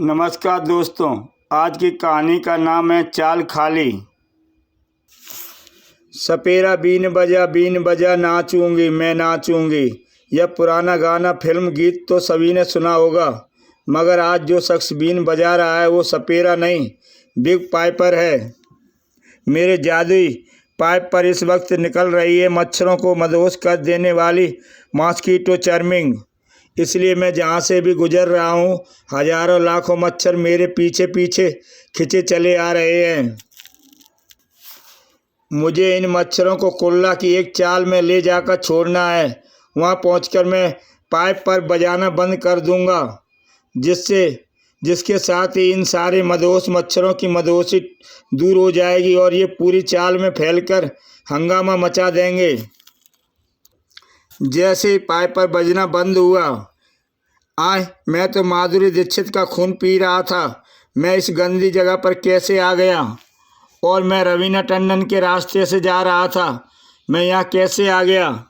नमस्कार दोस्तों, आज की कहानी का नाम है चाल खाली। सपेरा बीन बजा नाचूंगी मैं नाचूंगी। यह पुराना गाना फिल्म गीत तो सभी ने सुना होगा, मगर आज जो शख्स बीन बजा रहा है वो सपेरा नहीं, बिग पाइपर है। मेरे जादुई पाइप पर इस वक्त निकल रही है मच्छरों को मदहोश कर देने वाली मॉस्किटो चार्मिंग। इसलिए मैं जहाँ से भी गुजर रहा हूँ, हजारों लाखों मच्छर मेरे पीछे पीछे खिंचे चले आ रहे हैं। मुझे इन मच्छरों को कुल्ला की एक चाल में ले जाकर छोड़ना है। वहाँ पहुंचकर मैं पाइप पर बजाना बंद कर दूंगा, जिसके साथ ही इन सारे मदहोश मच्छरों की मदहोशी दूर हो जाएगी और ये पूरी चाल में फैलकर हंगामा मचा देंगे। जैसे ही पाइप पर बजना बंद हुआ, मैं तो माधुरी दीक्षित का खून पी रहा था। मैं इस गंदी जगह पर कैसे आ गया? और मैं रवीना टंडन के रास्ते से जा रहा था, मैं यहाँ कैसे आ गया?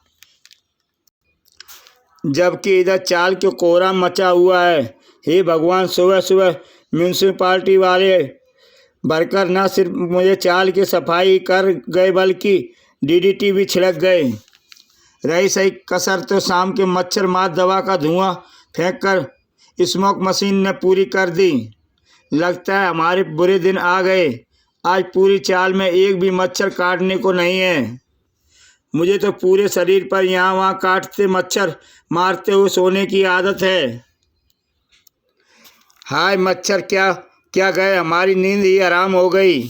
जबकि इधर चाल के कोहराम मचा हुआ है। हे भगवान, सुबह सुबह म्यूनसिपालिटी वाले भरकर न सिर्फ मुझे चाल की सफाई कर गए बल्कि डीडीटी भी छिड़क गए। रही सही कसर तो शाम के मच्छर मार दवा का धुआं फेंककर स्मोक मशीन ने पूरी कर दी। लगता है हमारे बुरे दिन आ गए। आज पूरी चाल में एक भी मच्छर काटने को नहीं है। मुझे तो पूरे शरीर पर यहाँ वहाँ काटते मच्छर मारते हुए सोने की आदत है। हाय मच्छर, क्या गए, हमारी नींद ही आराम हो गई।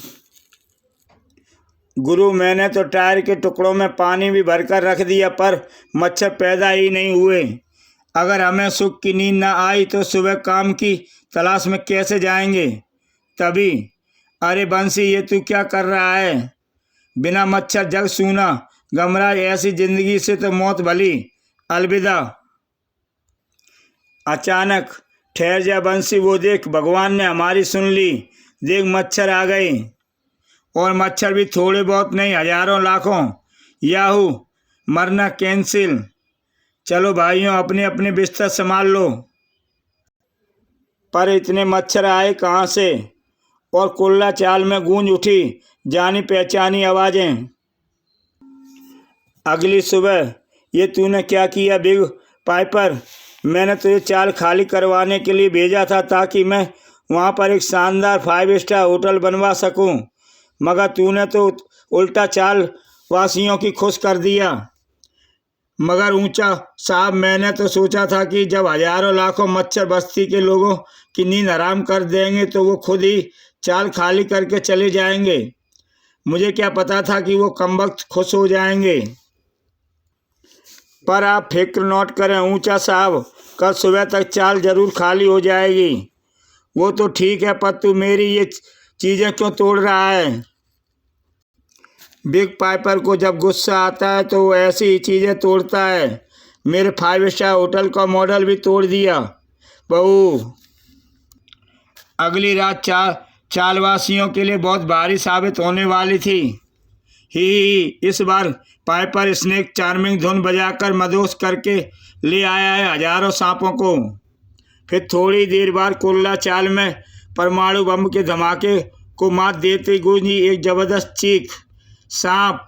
गुरु, मैंने तो टायर के टुकड़ों में पानी भी भरकर रख दिया, पर मच्छर पैदा ही नहीं हुए। अगर हमें सुख की नींद न आई तो सुबह काम की तलाश में कैसे जाएंगे? तभी, अरे बंसी, ये तू क्या कर रहा है? बिना मच्छर जग सूना। गमराज, ऐसी जिंदगी से तो मौत भली, अलविदा। अचानक, ठहर जा बंसी, वो देख, भगवान ने हमारी सुन ली। देख, मच्छर आ गए, और मच्छर भी थोड़े बहुत नहीं, हजारों लाखों। याहू, मरना कैंसिल। चलो भाइयों, अपने अपने बिस्तर संभाल लो। पर इतने मच्छर आए कहाँ से? और कुल्ला चाल में गूंज उठी जानी पहचानी आवाज़ें। अगली सुबह, ये तूने क्या किया बिग पाइपर? मैंने तुझे चाल खाली करवाने के लिए भेजा था ताकि मैं वहाँ पर एक शानदार 5 स्टार होटल बनवा सकूँ, मगर तूने तो उल्टा चाल वासियों की खुश कर दिया। मगर ऊंचा साहब, मैंने तो सोचा था कि जब हजारों लाखों मच्छर बस्ती के लोगों की नींद हराम कर देंगे तो वो खुद ही चाल खाली करके चले जाएंगे। मुझे क्या पता था कि वो कमबख्त खुश हो जाएंगे। पर आप फिक्र नोट करें ऊंचा साहब, कल सुबह तक चाल जरूर खाली हो जाएगी। वो तो ठीक है, पर तू मेरी ये चीज़ें क्यों तोड़ रहा है? बिग पाइपर को जब गुस्सा आता है तो वो ऐसी ही चीज़ें तोड़ता है। मेरे 5 स्टार होटल का मॉडल भी तोड़ दिया। बहू, अगली रात चालवासियों के लिए बहुत भारी साबित होने वाली थी। ही इस बार पाइपर स्नेक चार्मिंग धुन बजाकर मदहोश करके ले आया है हजारों सांपों को। फिर थोड़ी देर बाद कुल्ला चाल में परमाणु बम के धमाके को मात देते गूंजी एक जबरदस्त चीख। सांप,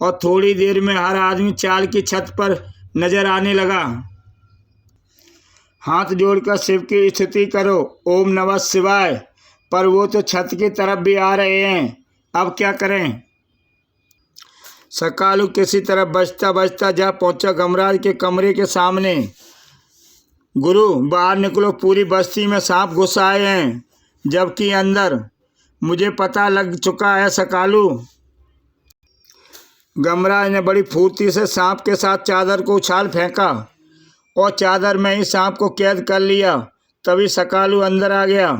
और थोड़ी देर में हर आदमी चाल की छत पर नजर आने लगा। हाथ जोड़कर शिव की स्तुति करो, ओम नमः शिवाय। पर वो तो छत की तरफ भी आ रहे हैं, अब क्या करें? सकालू किसी तरह बचता बचता जा पहुंचा गमराज के कमरे के सामने। गुरु, बाहर निकलो, पूरी बस्ती में सांप घुस आए हैं, जबकि अंदर। मुझे पता लग चुका है सकालू। गमराज ने बड़ी फुर्ती से सांप के साथ चादर को उछाल फेंका और चादर में ही सांप को कैद कर लिया। तभी सकालू अंदर आ गया।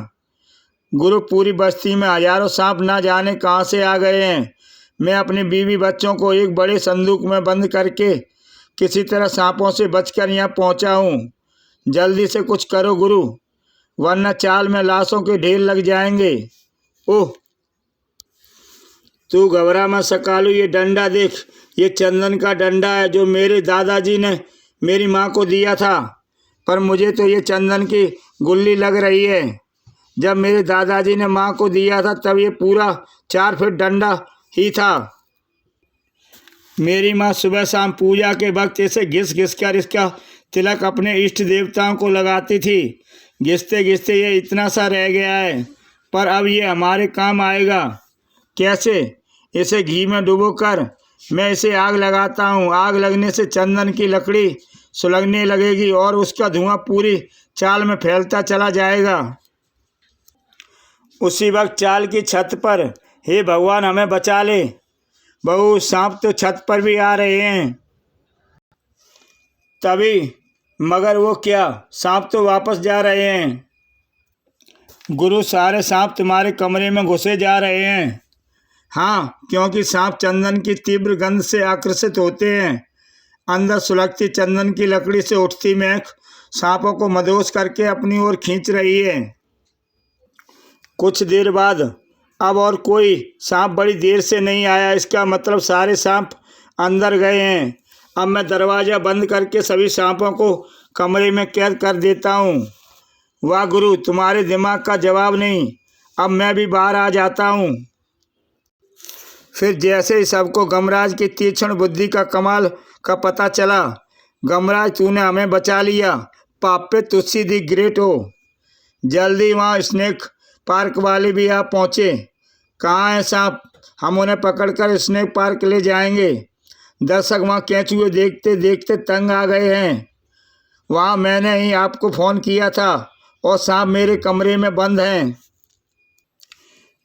गुरु, पूरी बस्ती में हजारों सांप ना जाने कहाँ से आ गए हैं। मैं अपनी बीवी बच्चों को एक बड़े संदूक में बंद करके किसी तरह सांपों से बचकर यहाँ पहुँचा हूँ। जल्दी से कुछ करो गुरु, वरना चाल में लाशों के ढेर लग जाएंगे। ओह, तू घबरा मत सकालू, ये डंडा देख, ये चंदन का डंडा है जो मेरे दादाजी ने मेरी माँ को दिया था। पर मुझे तो ये चंदन की गुल्ली लग रही है। जब मेरे दादाजी ने माँ को दिया था तब ये पूरा 4 फीट डंडा ही था। मेरी माँ सुबह शाम पूजा के वक्त इसे घिस घिस कर इसका तिलक अपने इष्ट देवताओं को लगाती थी। घिसते घिसते ये इतना सा रह गया है, पर अब ये हमारे काम आएगा। कैसे? इसे घी में डुबोकर मैं इसे आग लगाता हूँ। आग लगने से चंदन की लकड़ी सुलगने लगेगी और उसका धुआं पूरी चाल में फैलता चला जाएगा। उसी वक्त चाल की छत पर, हे भगवान हमें बचा ले, बहू सांप तो छत पर भी आ रहे हैं। तभी मगर वो क्या, सांप तो वापस जा रहे हैं। गुरु सारे सांप तुम्हारे कमरे में घुसे जा रहे हैं। हाँ, क्योंकि सांप चंदन की तीव्र गंध से आकर्षित होते हैं। अंदर सुलगती चंदन की लकड़ी से उठती महक सांपों को मदहोश करके अपनी ओर खींच रही है। कुछ देर बाद अब और कोई सांप बड़ी देर से नहीं आया। इसका मतलब सारे सांप अंदर गए हैं। अब मैं दरवाज़ा बंद करके सभी सांपों को कमरे में कैद कर देता हूँ। वाह गुरु, तुम्हारे दिमाग का जवाब नहीं। अब मैं भी बाहर आ जाता हूँ। फिर जैसे ही सबको गमराज की तीक्ष्ण बुद्धि का कमाल का पता चला। गमराज, तूने हमें बचा लिया। पापे तुस्सी दी ग्रेट हो। जल्दी वहाँ स्नेक पार्क वाले भी आ पहुँचे। कहाँ है सांप? हम उन्हें पकड़कर स्नेक पार्क ले जाएंगे। दर्शक वहाँ केंचुए देखते देखते तंग आ गए हैं। वहाँ मैंने ही आपको फ़ोन किया था और सांप मेरे कमरे में बंद हैं।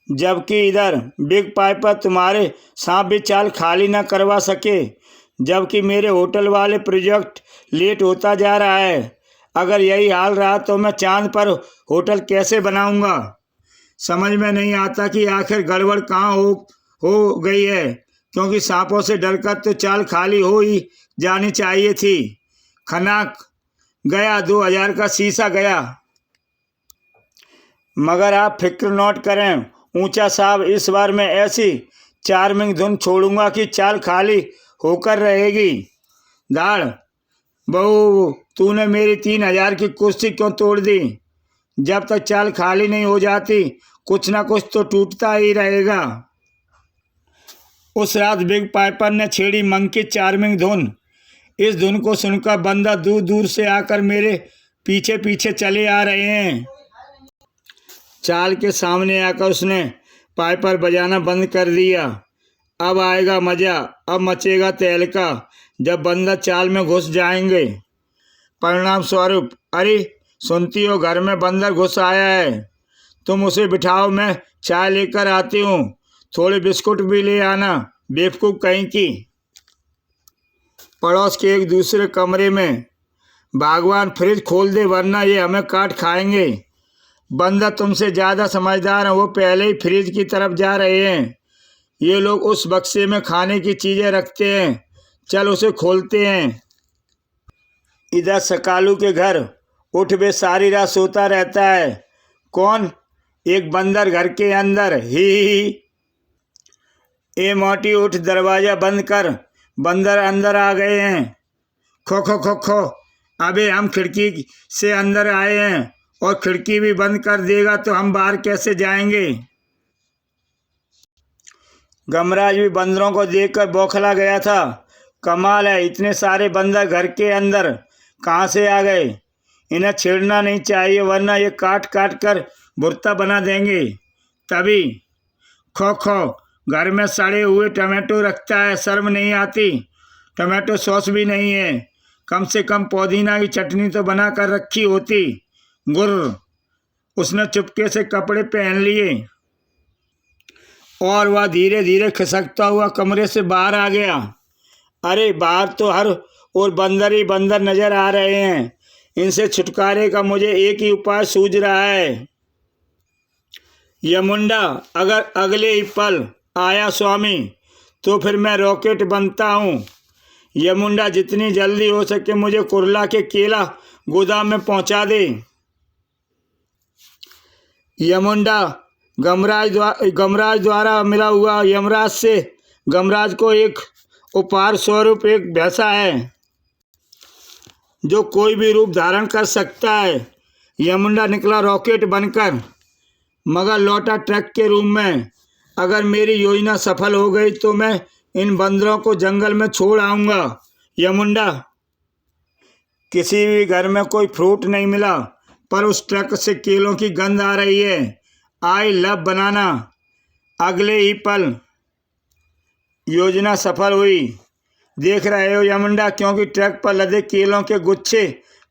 जबकि इधर बिग पाइपर तुम्हारे सांप भी चाल खाली न करवा सके। जबकि मेरे होटल वाले प्रोजेक्ट लेट होता जा रहा है। अगर यही हाल रहा तो मैं चांद पर होटल कैसे बनाऊंगा? समझ में नहीं आता कि आखिर गड़बड़ कहाँ हो गई है, क्योंकि सांपों से डरकर तो चाल खाली हो ही जानी चाहिए थी। खनाक गया, 2000 का शीशा गया। मगर आप फिक्र नोट करें ऊंचा साहब, इस बार मैं ऐसी चार्मिंग धुन छोड़ूंगा कि चाल खाली होकर रहेगी। दाढ़ बहू, तूने मेरी 3000 की कुर्सी क्यों तोड़ दी? जब तक चाल खाली नहीं हो जाती कुछ ना कुछ तो टूटता ही रहेगा। उस रात बिग पाइपर ने छेड़ी मंकी चार्मिंग धुन। इस धुन को सुनकर बंदर दूर दूर से आकर मेरे पीछे पीछे चले आ रहे हैं। चाल के सामने आकर उसने पाइपर बजाना बंद कर दिया। अब आएगा मज़ा, अब मचेगा तहलका जब बंदर चाल में घुस जाएंगे। परिणाम स्वरूप, अरे सुनती हो, घर में बंदर घुस आया है। तुम उसे बिठाओ, मैं चाय लेकर आती हूँ। थोड़े बिस्कुट भी ले आना, बेवकूफ़ कहीं की। पड़ोस के एक दूसरे कमरे में, भगवान फ्रिज खोल दे वरना ये हमें काट खाएंगे। बंदर तुमसे ज़्यादा समझदार हैं, वो पहले ही फ्रिज की तरफ जा रहे हैं। ये लोग उस बक्से में खाने की चीज़ें रखते हैं। चल उसे खोलते हैं। इधर सकालू के घर उठ बे सारी रात सोता रहता है। कौन? एक बंदर घर के अंदर। ही ए मोटी उठ, दरवाज़ा बंद कर, बंदर अंदर आ गए हैं। खो खो खो खो। अबे हम खिड़की से अंदर आए हैं और खिड़की भी बंद कर देगा तो हम बाहर कैसे जाएंगे? गमराज भी बंदरों को देखकर बौखला गया था। कमाल है, इतने सारे बंदर घर के अंदर कहाँ से आ गए? इन्हें छेड़ना नहीं चाहिए वरना ये काट काट कर भुर्ता बना देंगे। तभी खो खो, घर में सड़े हुए टमाटो रखता है, शर्म नहीं आती? टमाटो सॉस भी नहीं है, कम से कम पुदीना की चटनी तो बना कर रखी होती। गुर्र, उसने चुपके से कपड़े पहन लिए और वह धीरे धीरे खिसकता हुआ कमरे से बाहर आ गया। अरे बाहर तो हर और बंदर ही बंदर नजर आ रहे हैं। इनसे छुटकारे का मुझे एक ही उपाय सूझ रहा है। यमुंडा अगर अगले ही पल आया स्वामी तो फिर मैं रॉकेट बनता हूँ। यमुंडा जितनी जल्दी हो सके मुझे कुरला के केला गोदाम में पहुँचा दे। यमुंडा गमराज द्वारा मिला हुआ यमराज से गमराज को एक उपहार स्वरूप एक भैंसा है जो कोई भी रूप धारण कर सकता है। यमुंडा निकला रॉकेट बनकर। मगर लौटा ट्रक के रूप में। अगर मेरी योजना सफल हो गई तो मैं इन बंदरों को जंगल में छोड़ आऊँगा। यमुंडा, किसी भी घर में कोई फ्रूट नहीं मिला, पर उस ट्रक से केलों की गंध आ रही है। आई लव बनाना। अगले ही पल योजना सफल हुई। देख रहे हो यमुंडा, क्योंकि ट्रक पर लदे केलों के गुच्छे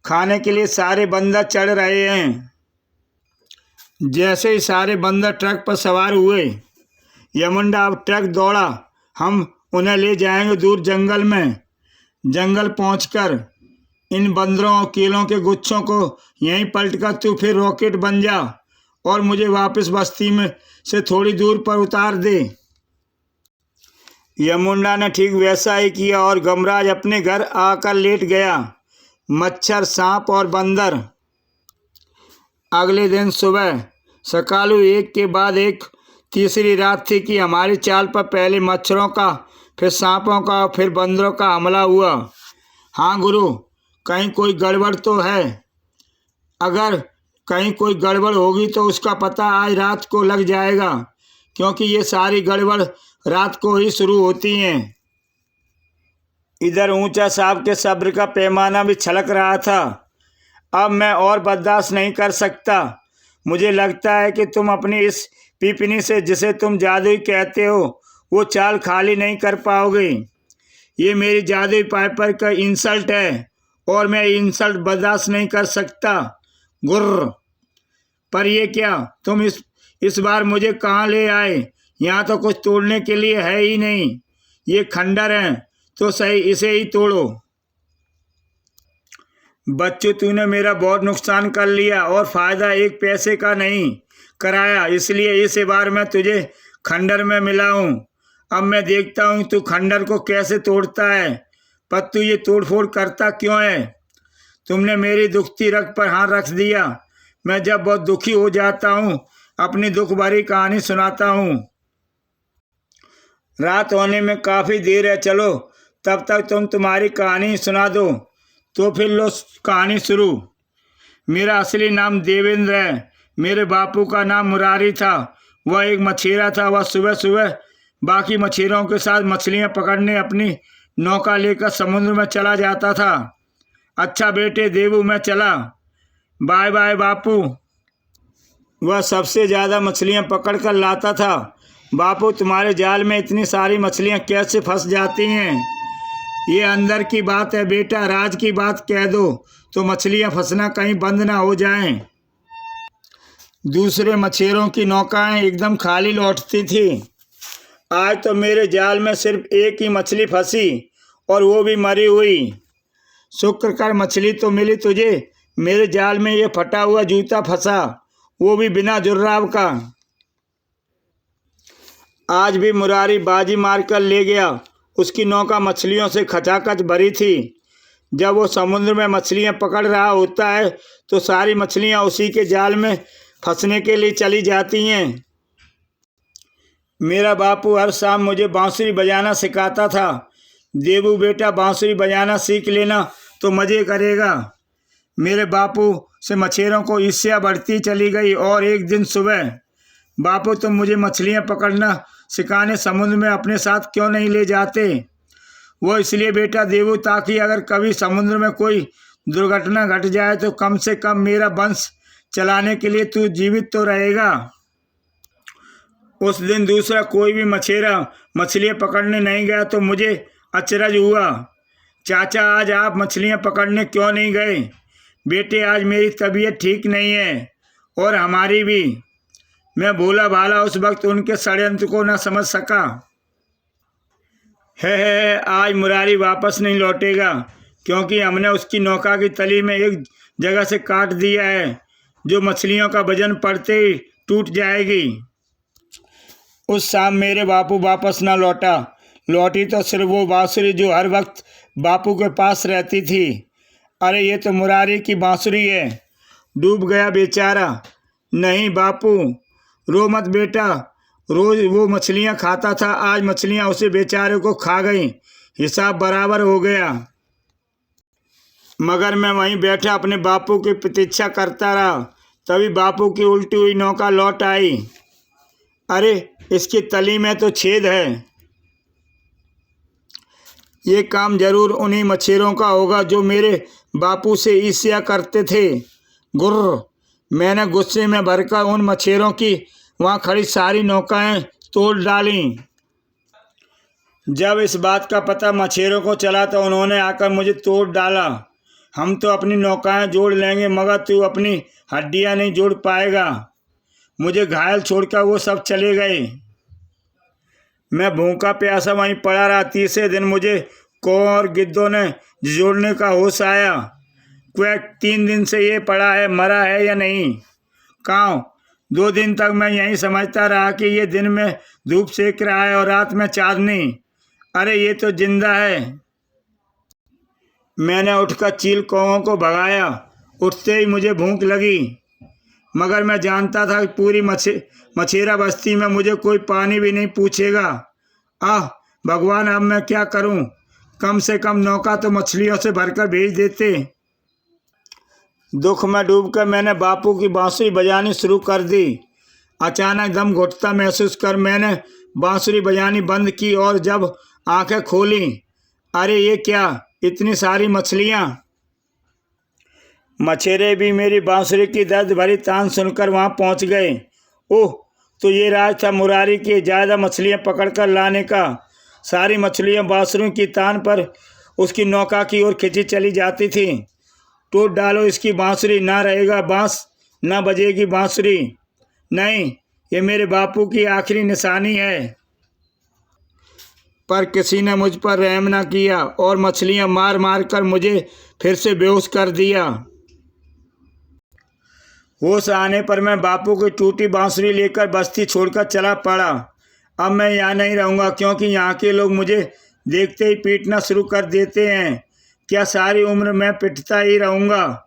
खाने के लिए सारे बंदर चढ़ रहे हैं। जैसे ही सारे बंदर ट्रक पर सवार हुए, यमुंडा अब ट्रक दौड़ा। हम उन्हें ले जाएंगे दूर जंगल में। जंगल पहुंचकर इन बंदरों और केलों के गुच्छों को यहीं पलटकर तू फिर रॉकेट बन जा और मुझे वापस बस्ती में से थोड़ी दूर पर उतार दे। यमुंडा ने ठीक वैसा ही किया और गमराज अपने घर आकर लेट गया। मच्छर, सांप और बंदर। अगले दिन सुबह सकालू एक के बाद एक तीसरी रात थी कि हमारी चाल पर पहले मच्छरों का, फिर सांपों का और फिर बंदरों का हमला हुआ। हाँ गुरु, कहीं कोई गड़बड़ तो है। अगर कहीं कोई गड़बड़ होगी तो उसका पता आज रात को लग जाएगा, क्योंकि ये सारी गड़बड़ रात को ही शुरू होती हैं। इधर ऊंचा साहब के सब्र का पैमाना भी छलक रहा था। अब मैं और बर्दाश्त नहीं कर सकता। मुझे लगता है कि तुम अपनी इस पीपनी से, जिसे तुम जादुई कहते हो, वो चाल खाली नहीं कर पाओगे। ये मेरी जादुई पाइपर का इंसल्ट है और मैं इंसल्ट बर्दाश्त नहीं कर सकता। गुर्र। पर ये क्या, तुम इस बार मुझे कहाँ ले आए? यहाँ तो कुछ तोड़ने के लिए है ही नहीं। ये खंडर है तो सही, इसे ही तोड़ो। बच्चों, तूने मेरा बहुत नुकसान कर लिया और फायदा एक पैसे का नहीं कराया, इसलिए इस बार मैं तुझे खंडर में मिला हूँ। अब मैं देखता हूँ तू खंडर को कैसे तोड़ता है। पर तू ये तोड़फोड़ करता क्यों है? तुमने मेरी दुखती रग पर हाथ रख दिया। मैं जब बहुत दुखी हो जाता हूँ अपनी दुख भरी कहानी सुनाता हूँ। रात होने में काफ़ी देर है, चलो तब तक तुम तुम्हारी कहानी सुना दो। तो फिर लो कहानी शुरू। मेरा असली नाम देवेंद्र है। मेरे बापू का नाम मुरारी था। वह एक मछेरा था। वह सुबह सुबह बाकी मछेरों के साथ मछलियां पकड़ने अपनी नौका लेकर समुद्र में चला जाता था। अच्छा बेटे देवू, मैं चला। बाय बाय बापू। वह सबसे ज़्यादा मछलियां पकड़ कर लाता था। बापू, तुम्हारे जाल में इतनी सारी मछलियां कैसे फंस जाती हैं? ये अंदर की बात है बेटा, राज की बात कह दो तो मछलियां फंसना कहीं बंद ना हो जाएं। दूसरे मछेरों की नौकाएं एकदम खाली लौटती थी। आज तो मेरे जाल में सिर्फ एक ही मछली फंसी और वो भी मरी हुई। शुक्र कर मछली तो मिली तुझे। मेरे जाल में ये फटा हुआ जूता फंसा, वो भी बिना जुर्राब का। आज भी मुरारी बाजी मारकर ले गया। उसकी नौका मछलियों से खचाखच भरी थी। जब वो समुद्र में मछलियां पकड़ रहा होता है तो सारी मछलियां उसी के जाल में फंसने के लिए चली जाती हैं। मेरा बापू हर शाम मुझे बांसुरी बजाना सिखाता था। देवू बेटा, बांसुरी बजाना सीख लेना तो मज़े करेगा। मेरे बापू से मछेरों को ईर्ष्या बढ़ती चली गई और एक दिन सुबह, बापू तुम मुझे मछलियां पकड़ना सिखाने समुद्र में अपने साथ क्यों नहीं ले जाते? वो इसलिए बेटा देवू, ताकि अगर कभी समुद्र में कोई दुर्घटना घट जाए तो कम से कम मेरा वंश चलाने के लिए तू जीवित तो रहेगा। उस दिन दूसरा कोई भी मछेरा मछलियां पकड़ने नहीं गया तो मुझे अचरज हुआ। चाचा, आज आप मछलियां पकड़ने क्यों नहीं गए? बेटे, आज मेरी तबीयत ठीक नहीं है और हमारी भी। मैं भोला भाला उस वक्त उनके षड्यंत्र को न समझ सका। है आज मुरारी वापस नहीं लौटेगा, क्योंकि हमने उसकी नौका की तली में एक जगह से काट दिया है, जो मछलियों का वजन पड़ते ही टूट जाएगी। उस शाम मेरे बापू वापस न लौटा। लौटी तो सिर्फ वो बांसुरी जो हर वक्त बापू के पास रहती थी। अरे ये तो मुरारी की बांसुरी है। डूब गया बेचारा। नहीं बापू, रो मत बेटा। रोज वो मछलियां खाता था, आज मछलियां उसे बेचारे को खा गई। हिसाब बराबर हो गया। मगर मैं वहीं बैठा अपने बापू की प्रतीक्षा करता रहा। तभी बापू की उल्टी हुई नौका लौट आई। अरे, इसकी तली में तो छेद है। ये काम जरूर उन्हीं मछेरों का होगा जो मेरे बापू से ईर्ष्या करते थे। गुर्र, मैंने गुस्से में भरकर उन मछेरों की वहाँ खड़ी सारी नौकाएं तोड़ डालीं। जब इस बात का पता मछेरों को चला तो उन्होंने आकर मुझे तोड़ डाला। हम तो अपनी नौकाएं जोड़ लेंगे, मगर तू अपनी हड्डियां नहीं जोड़ पाएगा। मुझे घायल छोड़कर वो सब चले गए। मैं भूखा प्यासा वहीं पड़ा रहा। तीसरे दिन मुझे कौओं और गिद्धों ने जोड़ने का होश आया। क्वैक 3 दिन से ये पड़ा है, मरा है या नहीं। काऊ, 2 दिन तक मैं यहीं समझता रहा कि ये दिन में धूप सेक रहा है और रात में चांदनी। अरे, ये तो जिंदा है। मैंने उठकर चील कौओं को भगाया। उठते ही मुझे भूख लगी, मगर मैं जानता था कि पूरी मछेरा बस्ती में मुझे कोई पानी भी नहीं पूछेगा। आह भगवान, अब मैं क्या करूं? कम से कम नौका तो मछलियों से भरकर भेज देते। दुख में डूबकर मैंने बापू की बांसुरी बजानी शुरू कर दी। अचानक दम घुटता महसूस कर मैंने बांसुरी बजानी बंद की और जब आंखें खोली, अरे ये क्या, इतनी सारी मछलियाँ। मछेरे भी मेरी बांसुरी की दर्द भरी तान सुनकर वहां पहुंच गए। ओह, तो ये राज था मुरारी के ज़्यादा मछलियां पकड़कर लाने का। सारी मछलियां बांसुरी की तान पर उसकी नौका की ओर खिंची चली जाती थी। टूट डालो इसकी बांसुरी, ना रहेगा बांस, ना बजेगी बांसुरी। नहीं, ये मेरे बापू की आखिरी निशानी है। पर किसी ने मुझ पर रहम न किया और मछलियां मार मार कर मुझे फिर से बेहोश कर दिया। होश आने पर मैं बापू की टूटी बांसुरी लेकर बस्ती छोड़कर चला पड़ा। अब मैं यहाँ नहीं रहूँगा, क्योंकि यहाँ के लोग मुझे देखते ही पीटना शुरू कर देते हैं। क्या सारी उम्र मैं पिटता ही रहूँगा?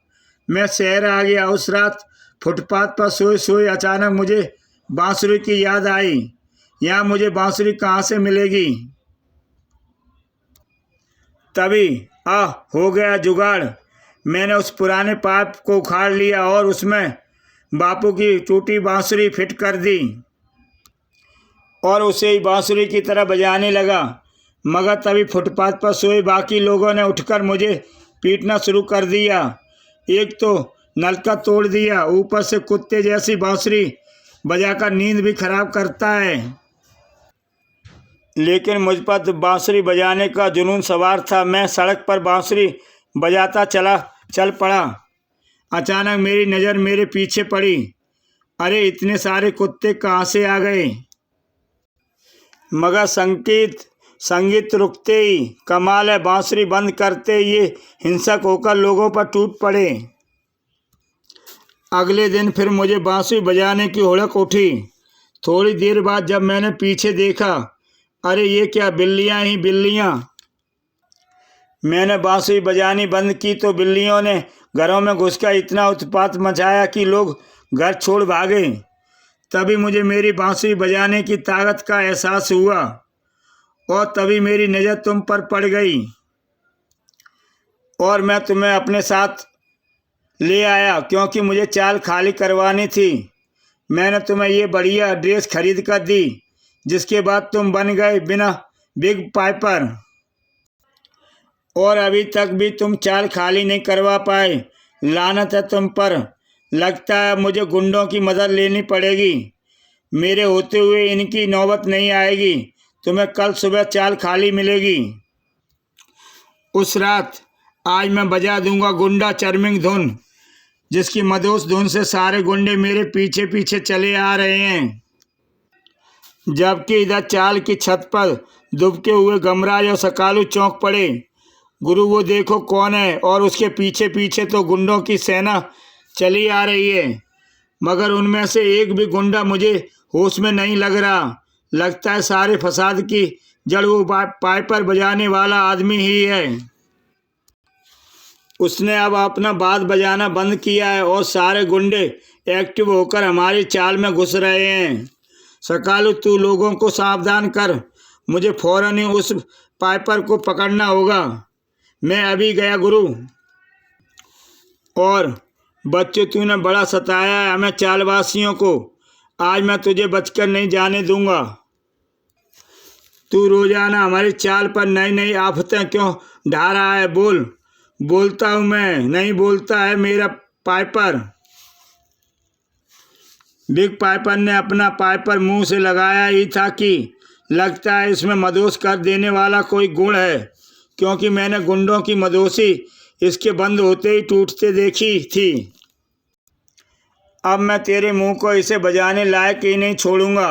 मैं शहर आ गया। उस रात फुटपाथ पर सोए सोए अचानक मुझे बांसुरी की याद आई। यहाँ मुझे बांसुरी कहाँ से मिलेगी? तभी हो गया जुगाड़। मैंने उस पुराने पाइप को उखाड़ लिया और उसमें बापू की टूटी बांसुरी फिट कर दी और उसे ही बांसुरी की तरह बजाने लगा। मगर तभी फुटपाथ पर सोए बाकी लोगों ने उठकर मुझे पीटना शुरू कर दिया। एक तो नलका तोड़ दिया, ऊपर से कुत्ते जैसी बांसुरी बजाकर नींद भी खराब करता है। लेकिन मुझ पर तो बांसुरी बजाने का जुनून सवार था। मैं सड़क पर बांसुरी बजाता चल पड़ा। अचानक मेरी नज़र मेरे पीछे पड़ी। अरे, इतने सारे कुत्ते कहाँ से आ गए? मगर संगीत रुकते ही, कमाल है, बांसुरी बंद करते ये हिंसक होकर लोगों पर टूट पड़े। अगले दिन फिर मुझे बांसुरी बजाने की हुड़क उठी। थोड़ी देर बाद जब मैंने पीछे देखा, अरे ये क्या, बिल्लियां ही बिल्लियां। मैंने बांसुरी बजानी बंद की तो बिल्लियों ने घरों में घुसकर इतना उत्पात मचाया कि लोग घर छोड़ भागे। तभी मुझे मेरी बांसुरी बजाने की ताकत का एहसास हुआ और तभी मेरी नज़र तुम पर पड़ गई और मैं तुम्हें अपने साथ ले आया, क्योंकि मुझे चाल खाली करवानी थी। मैंने तुम्हें ये बढ़िया ड्रेस खरीद कर दी, जिसके बाद तुम बन गए बिना बिग पाइपर और अभी तक भी तुम चाल खाली नहीं करवा पाए। लानत है तुम पर। लगता है मुझे गुंडों की मदद लेनी पड़ेगी। मेरे होते हुए इनकी नौबत नहीं आएगी। तुम्हें कल सुबह चाल खाली मिलेगी। उस रात आज मैं बजा दूंगा गुंडा चर्मिंग धुन, जिसकी मदोस धुन से सारे गुंडे मेरे पीछे पीछे चले आ रहे हैं। जबकि इधर चाल की छत पर दुबके हुए गमराज और सकालू चौंक पड़े। गुरु, वो देखो कौन है? और उसके पीछे पीछे तो गुंडों की सेना चली आ रही है, मगर उनमें से एक भी गुंडा मुझे होश में नहीं लग रहा। लगता है सारे फसाद की जड़ वो पाइपर बजाने वाला आदमी ही है। उसने अब अपना बात बजाना बंद किया है और सारे गुंडे एक्टिव होकर हमारी चाल में घुस रहे हैं। सकालू, तू लोगों को सावधान कर। मुझे फौरन ही उस पाइपर को पकड़ना होगा। मैं अभी गया गुरु। और बच्चों तूने बड़ा सताया है हमें चालवासियों को, आज मैं तुझे बचकर नहीं जाने दूंगा। तू रोजाना हमारी चाल पर नई नई आफतें क्यों ढा रहा है? बोल। बोलता हूँ मैं, नहीं बोलता है मेरा पाइपर। बिग पाइपर ने अपना पाइपर मुंह से लगाया ही था कि लगता है इसमें मदोश कर देने वाला कोई गुण है, क्योंकि मैंने गुंडों की मदोशी इसके बंद होते ही टूटते देखी थी। अब मैं तेरे मुंह को इसे बजाने लायक ही नहीं छोड़ूंगा।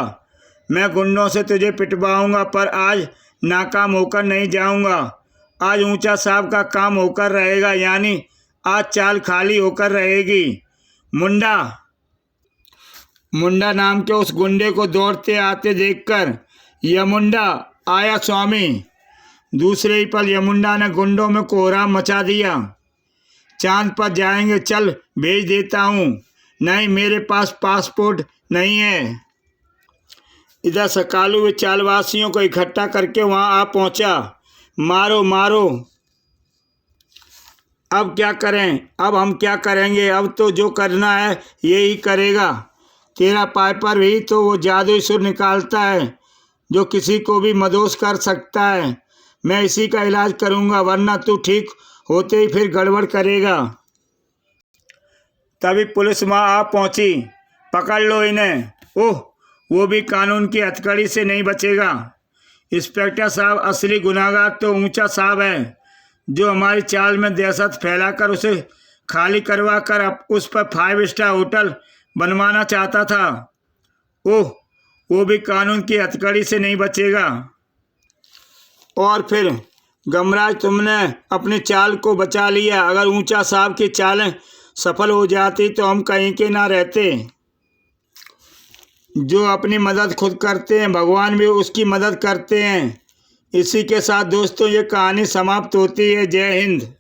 मैं गुंडों से तुझे पिटवाऊंगा, पर आज नाकाम होकर नहीं जाऊंगा। आज ऊंचा साहब का काम होकर रहेगा, यानी आज चाल खाली होकर रहेगी। मुंडा मुंडा नाम के उस गुंडे को दौड़ते आते देखकर यमुंडा आया स्वामी। दूसरे ही पल यमुंडा ने गुंडों में कोहराम मचा दिया। चांद पर जाएंगे, चल भेज देता हूँ। नहीं, मेरे पास पासपोर्ट नहीं है। इधर सकालू वे चालवासियों को इकट्ठा करके वहां आ पहुंचा। मारो मारो। अब क्या करें? अब हम क्या करेंगे? अब तो जो करना है यही करेगा। तेरा पाइपर भी तो वो जादुई सुर निकालता है जो किसी को भी मदोश कर सकता है। मैं इसी का इलाज करूंगा, वरना तू ठीक होते ही फिर गड़बड़ करेगा। तभी पुलिस वहां आ पहुंची। पकड़ लो इन्हें। ओह, वो भी कानून की हथकड़ी से नहीं बचेगा। इंस्पेक्टर साहब, असली गुनाहगार तो ऊंचा साहब है, जो हमारी चाल में दहशत फैलाकर उसे खाली करवा कर अब उस पर 5 स्टार होटल बनवाना चाहता था। ओह, वो भी कानून की हथकड़ी से नहीं बचेगा। और फिर गमराज, तुमने अपनी चाल को बचा लिया। अगर ऊंचा साहब की चालें सफल हो जाती तो हम कहीं के ना रहते। जो अपनी मदद खुद करते हैं, भगवान भी उसकी मदद करते हैं। इसी के साथ दोस्तों ये कहानी समाप्त होती है। जय हिंद।